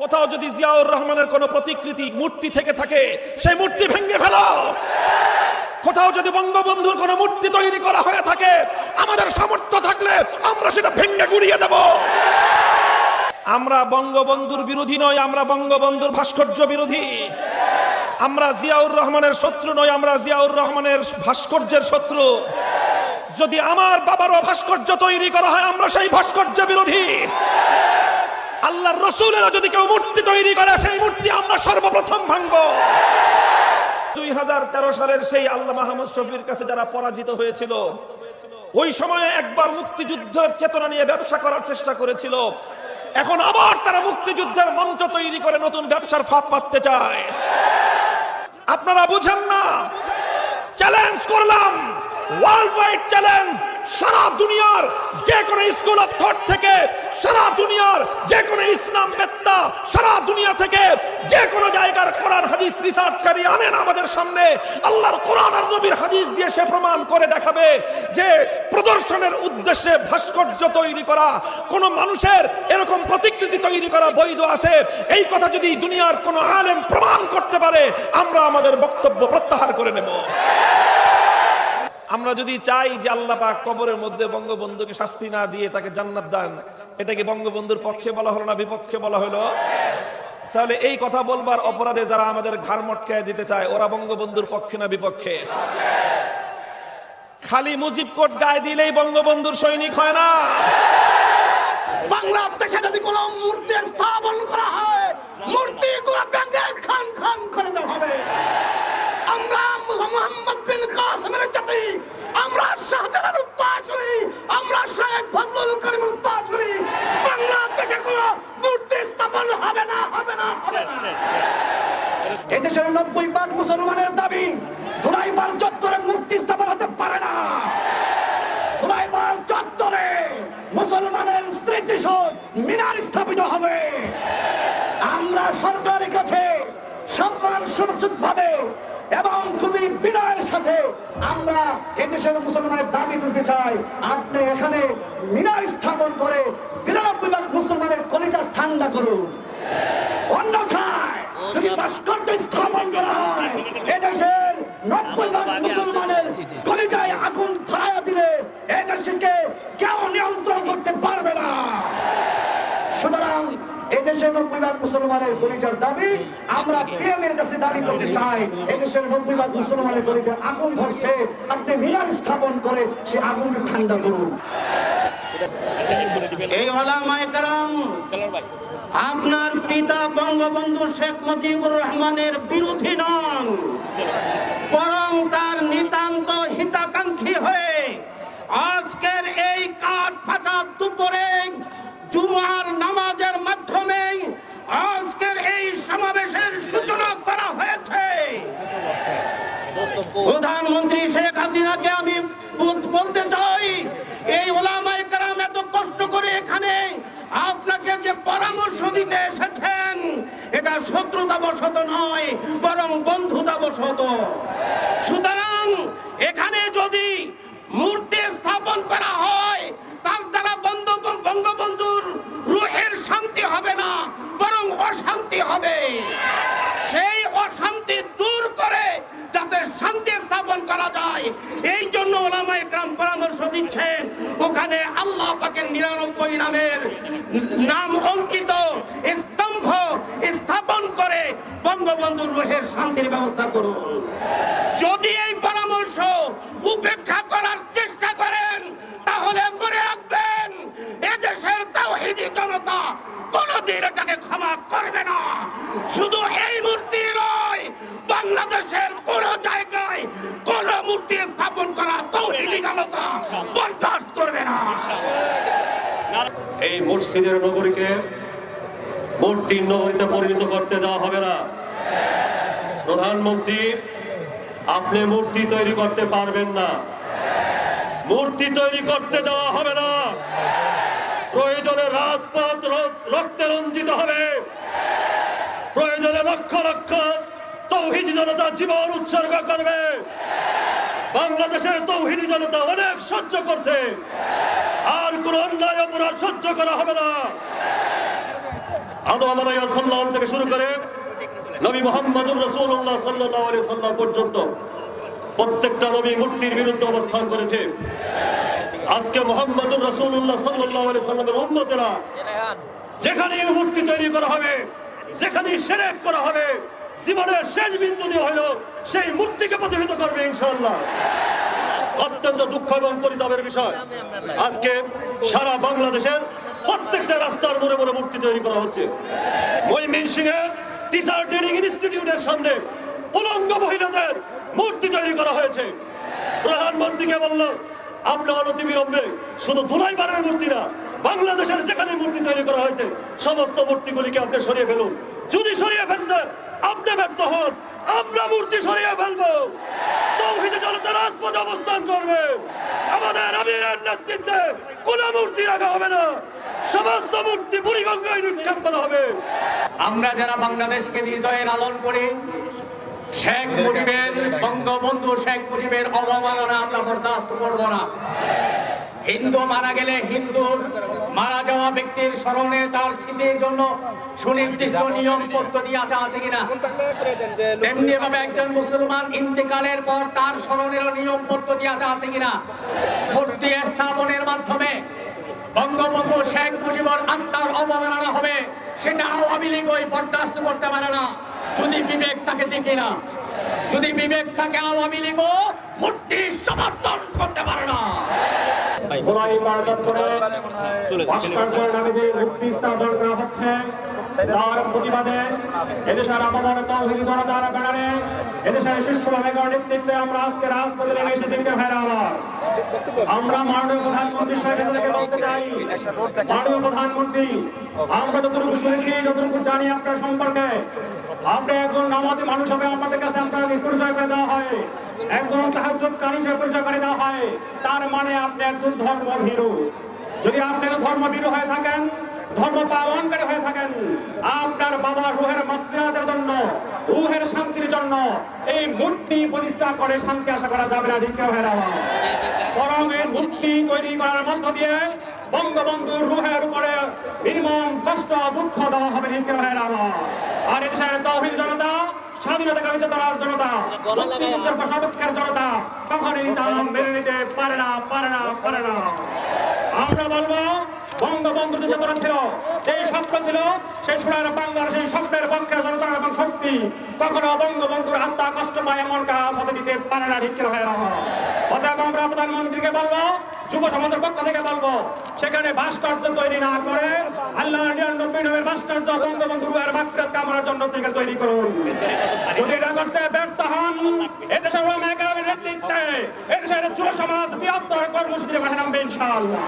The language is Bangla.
কোথাও যদি জিয়াউর রহমানের কোনো প্রতিকৃতি মূর্তি থেকে থাকে সেই মূর্তি ভেঙে ফেলো। কোথাও যদি বঙ্গবন্ধুর কোনো মূর্তি তৈরি করা হয়ে থাকে আমাদের সামর্থ্য থাকলে আমরা সেটা ভেঙে গুড়িয়ে দেব। আমরা বঙ্গবন্ধুর বিরোধী নই, আমরা বঙ্গবন্ধুর ভাস্কর্য বিরোধী। আমরা জিয়াউর রহমানের শত্রু নই, আমরা জিয়াউর রহমানের ভাস্কর্যের শত্রু। যদি আমার বাবারও ভাস্কর্য তৈরি করা হয় আমরা সেই ভাস্কর্য বিরোধী। আল্লাহর রাসূলেরও যদি কেউ মূর্তি তৈরি করে সেই মূর্তি আমরা সর্বপ্রথম ভাঙব। 2013 সালের সেই আল্লাহ মাহমুদ শফির কাছে যারা পরাজিত হয়েছিল ওই সময়ে একবার মুক্তিযুদ্ধের চেতনা নিয়ে ব্যবসা করার চেষ্টা করেছিল, এখন আবার তারা মুক্তিযুদ্ধের মঞ্চ তৈরি করে নতুন ব্যবসার ফাঁদ পাততে চায়। আপনারা বুঝেন না? চ্যালেঞ্জ করলাম, ওয়ার্ল্ড ওয়াইড চ্যালেঞ্জ। সারা দুনিয়ার যে কোনো স্কুল অফ থট থেকে, সারা দুনিয়ার যে কোনো ইসলাম বেত্তা, সারা দুনিয়া থেকে যে কোনো জায়গার কোরআন হাদিস রিসার্চকারী আনেন আমাদের সামনে। আল্লাহর কোরআন আর নবীর হাদিস দিয়ে সে প্রমাণ করে দেখাবে যে প্রদর্শনের উদ্দেশ্যে ভাস্কর্য তৈরি করা, কোন মানুষের এরকম প্রতিকৃতি তৈরি করা বৈধ আছে। এই কথা যদি দুনিয়ার কোন আলেম প্রমাণ করতে পারে আমরা আমাদের বক্তব্য প্রত্যাহার করে নেব। আমরা যদি চাই যে আল্লাহ পাক কবরের মধ্যে বঙ্গবন্ধুকে শাস্তি না দিয়ে তাকে জান্নাত দান, এটা কি বঙ্গবন্ধুর পক্ষে বলা হলো না বিপক্ষে বলা হলো? তাহলে এই কথা বলবার অপরাধে যারা আমাদের ঘাড় মটকায় দিতে চায় ওরা বঙ্গবন্ধুর পক্ষে না বিপক্ষে? খালি মুজিব কোট গায়ে দিলেই বঙ্গবন্ধুর সৈনিক হয় না। বাংলাদেশে যদি কোনো মূর্তি স্থাপন করা হয় মূর্তিগুলো ভেঙে খান খান করে দেওয়া হবে। আমরা মুহাম্মদ বিন কাসিমের জাতি, আমরা শাহজালাল উত্তাসরি, আমরা শেখ ফজলুল করিম উত্তাসরি, বাংলাদেশে কোনো মূর্তি স্থাপন হবে না, হবে না, হবে না। এদেশের 90% মুসলমানের দাবি ধুলাইবাল চত্বরে মূর্তি স্থাপন হতে পারে না। ধুলাইবাল চত্বরে মুসলমানের স্মৃতিসৌধ মিনার স্থাপিত হবে। আমরা সরকারের কাছে সম্মান সুনিশ্চিত ভাবে এবং খুবই বিনয়ের সাথে আমরা এদেশের মুসলমানের দাবি তুলতে চাই, আপনি এখানে মিনার স্থাপন করে 92 মুসলমানের কলিজা ঠান্ডা করুন। অন্যথায় যদি ভাস্কর্য স্থাপন করা হয় এদেশের 90% মুসলমানের কলিজায় আগুন ধরাইয়া দিলে এদেশকে কেউ নিয়ন্ত্রণ করতে পারবে না। সুতরাং এদেশের 90% মুসলমানের কলিজার দাবি আমরা পিএমের কাছে দাবি করতে চাই, এদেশের 90% মুসলমানের কলিজায় আগুন ধরছে, আপনি মিনার স্থাপন করে সে আগুনকে ঠান্ডা করুন। এই ওলামায়ে কেরাম আপনার পিতা বঙ্গবন্ধু শেখ মুজিবুর রহমানের বিরোধী নন, বরং তার নিতান্ত হিতাকাঙ্ক্ষী হয়ে আজকের এই কাঠ ফাটা দুপুরে জুমার নামাজের মাধ্যমে আজকের এই সমাবেশের সূচনা করা হয়েছে। প্রধানমন্ত্রী শেখ হাসিনাকে আমি বলতে চাই, এই ওলামায়ে কেরাম এত কষ্ট করে এখানে আপনাকে যে পরামর্শ দিতে এসেছেন এটা শত্রুতাবশত নয় বরং বন্ধুতাবশত। সুতরাং এখানে যদি মূর্তি স্থাপন করা হয় তার দ্বারা বঙ্গবন্ধুর রূহের শান্তি হবে না বরং অশান্তি হবে। সেই অশান্তি দূর করে যাতে শান্তি স্থাপন করা যায় এই জন্য ওলামায়ে কেরাম পরামর্শ দিচ্ছেন ওখানে আল্লাহ পাকের 99 নামের নাম অঙ্কিত স্তম্ভ স্থাপন করে বঙ্গবন্ধুর রূহের শান্তির ব্যবস্থা করুন। যদি এই পরামর্শ উপেক্ষা করার চেষ্টা করেন তাহলে মনে রাখবেন এদেশের তাওহীদি জনতা কোনদিন এটাকে ক্ষমা করবে না। শুধু এই মূর্তি নয়, বাংলাদেশের কোন জায়গায় কোন মূর্তি স্থাপন করা তাওহীদি জনতা বরদাস্ত করবে না। এই মসজিদের নগরীকে মূর্তির নগরীতে পরিণত করতে দেওয়া হবে না। প্রধানমন্ত্রী, আপনি মূর্তি তৈরি করতে পারবেন না, মূর্তি তৈরি করতে দেওয়া হবে না। প্রয়োজনে রাজপথ রক্তে রঞ্জিত হবে, প্রয়োজনে লক্ষ লক্ষ তাওহীদি জনতা জীবন উৎসর্গ করবে। বাংলাদেশের তাওহীদি জনতা অনেক সহ্য করছে, আর কোন অন্যায় অপরাধ সহ্য করা হবে না। আদম আলাইহিস সালাম থেকে শুরু করে নবী মুহাম্মদুর রাসূলুল্লাহ সাল্লাল্লাহু আলাইহি সাল্লাম পর্যন্ত প্রত্যেকটা নবী মূর্তির বিরুদ্ধে অবস্থান করেছে। আজকে মুহাম্মদুর রাসূলুল্লাহ সাল্লাল্লাহু আলাইহি সাল্লামের উম্মতেরা যেখানে মূর্তি তৈরি করা হবে, যেখানে শিরক করা হবে, জীবনের শেষ বিন্দু দিয়ে হলো সেই মূর্তিকে প্রতিহত করবে ইনশাআল্লাহ। অত্যন্ত দুঃখ এবং পরিতাপের বিষয়, আজকে সারা বাংলাদেশের প্রত্যেকটা রাস্তার মোড়ে মোড়ে মূর্তি তৈরি করা হচ্ছে। ময়মনসিংহে টিচার ট্রেনিং ইনস্টিটিউটের সামনে উলঙ্গ মহিলাদের মূর্তি তৈরি করা হয়েছে। প্রধানমন্ত্রীকে বলল, আপনি অনতিবিলম্বে শুধু দুলাইবারের মূর্তি না, বাংলাদেশের যেখানে মূর্তি তৈরি করা হয়েছে সমস্ত মূর্তিগুলিকে আপনি সরিয়ে ফেলুন। যদি সরিয়ে ফেলতে আপনি ব্যর্থ হন, আমরা মূর্তি সরিয়ে ফেলবো। তাওহীদের জনতা রাজপথে অবস্থান করবে। আমাদের আমিরের নেতৃত্বে কোন মূর্তি রাখা হবে না, সমস্ত মূর্তি বুড়িগঙ্গায় নিক্ষেপ করা হবে। আমরা যারা বাংলাদেশকে হৃদয়ে লালন করি, শেখ মুজিবের, বঙ্গবন্ধু শেখ মুজিবের অবমাননা আমরা বরদাস্ত করব না। হিন্দু মারা গেলে হিন্দুর মারা যাওয়া ব্যক্তির স্মরণে তার স্মৃতির জন্য সুনির্দিষ্ট নিয়ম পদ্ধতি আছে কিনা, তেমনি ভাবে একজন মুসলমান ইন্তেকালের পর তার স্মরণের নিয়ম পদ্ধতি আছে কিনা। মূর্তি স্থাপনের মাধ্যমে বঙ্গবন্ধু শেখ মুজিবুর আত্মার অবমাননা হবে, সেটা আওয়ামী লীগ ওই বরদাস্ত করতে পারে না। যদি বিবেক তাকে দেখি না, যদি বিবেক তাকে আওয়ামী লীগ মূর্তি সমর্থন করতে পারে না। ভাস্কর্যের নামে যে মূর্তি স্থাপন করা হচ্ছে তার প্রতিবাদে এদেশের আপামর তাওহীদি জনতার ব্যানারে এদেশের শীর্ষভাবে নেতৃত্বে আমরা আজকে রাজপথে নেমে এসেছি। আমরা মাননীয় প্রধানমন্ত্রী সাহেবকে বলতে চাই, মাননীয় প্রধানমন্ত্রী, আমরা যতটুকু শুনেছি, যতটুকু জানি আপনার সম্পর্কে, আপনি একজন নামাজি মানুষ হবে, আমাদের কাছে আপনার পরিচয় করে দেওয়া হয়, একজন তাহাজ্জুদকারী হিসেবে পরিচয় করে দেওয়া হয়, তার মানে আপনি একজন ধর্মভীরু। যদি আপনি ধর্মভীরু হয়ে থাকেন, ধর্ম পালনকারী হয়ে থাকেন, আপনার বাবার রুহের মাগফিরাতের জন্য, রুহের শান্তির জন্য এই মূর্তি প্রতিষ্ঠা করে শান্তি আশা করা যাবে না। বরং এই মূর্তি তৈরি করার মধ্য দিয়ে বঙ্গবন্ধুর রুহের উপরে নির্মম কষ্ট দুঃখ দেওয়া হবে। আর এদেশের তাওহীদি জনতা, স্বাধীনতাকামী চেতনার জনতা, মুক্তিযুদ্ধের পক্ষের জনতা কখনোই তা মেনে নিতে পারে না, পারে না, পারে না। আমরা বলবো, বঙ্গবন্ধুর যে চেতনা ছিল, সেই স্বপ্ন ছিল, সেই সোনার বাংলার সেই স্বপ্নের পক্ষের জনতা এবং শক্তি কখনো বঙ্গবন্ধুর আত্মা কষ্ট পায় এমন কাজ হতে দিতে পারে না। ঠিক হয়ে অতএব আমরা প্রধানমন্ত্রীকে বলবো, যুব সমাজের পক্ষ থেকে বলবো, সেখানে ভাস্কর্য তৈরি না করে আল্লাহ নবীর ভাস্কর্য বঙ্গবন্ধুর মাগফিরাত কামনার জন্য তৈরি করুন। যদি এটা করতে ব্যর্থ হন, এদেশের নেতৃত্বে এদেশের যুব সমাজ বৃহত্তর কর্মসূচি নামবে ইনশাআল্লাহ।